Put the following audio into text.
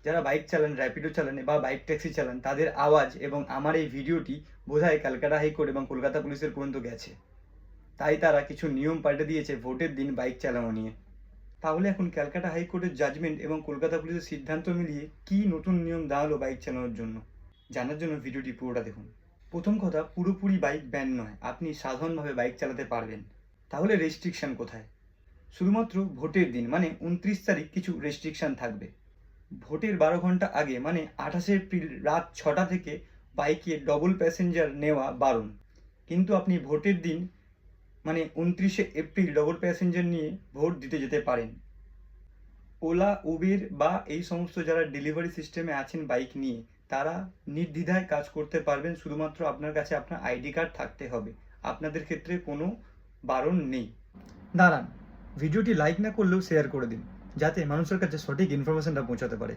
যারা বাইক চালান, র্যাপিডো চালান বা বাইক ট্যাক্সি চালান তাদের আওয়াজ এবং আমার এই ভিডিওটি বোধহয় ক্যালকাটা হাইকোর্ট এবং কলকাতা পুলিশের পর্যন্ত গেছে। তাই তারা কিছু নিয়ম পাল্টে দিয়েছে ভোটের দিন বাইক চালানো নিয়ে। তাহলে এখন ক্যালকাটা হাইকোর্টের জাজমেন্ট এবং কলকাতা পুলিশের সিদ্ধান্ত মিলিয়ে কী নতুন নিয়ম দাঁড়ালো বাইক চালানোর জন্য, জানার জন্য ভিডিওটি পুরোটা দেখুন। প্রথম কথা, পুরোপুরি বাইক ব্যান নয়, আপনি সাধারণভাবে বাইক চালাতে পারবেন। তাহলে রেস্ট্রিকশন কোথায়? শুধুমাত্র ভোটের দিন মানে 29 তারিখ কিছু রেস্ট্রিকশন থাকবে। ভোটের 12 ঘন্টা আগে মানে 28 এপ্রিল রাত 6টা থেকে বাইকে ডবল প্যাসেঞ্জার নেওয়া বারণ। কিন্তু আপনি ভোটের দিন মানে 29শে এপ্রিল ডবল প্যাসেঞ্জার নিয়ে ভোট দিতে যেতে পারেন। ওলা, উবের বা এই সমস্ত যারা ডেলিভারি সিস্টেমে আছেন বাইক নিয়ে, তারা নির্দ্বিধায় কাজ করতে পারবেন, শুধুমাত্র আপনার কাছে আপনার আইডি কার্ড থাকতে হবে। আপনাদের ক্ষেত্রে কোনো বারণ নেই। দাঁড়ান, ভিডিওটি লাইক না করলেও শেয়ার করে দিন, যাতে মানুষের কাছে সঠিক ইনফরমেশনটা পৌঁছাতে পারে।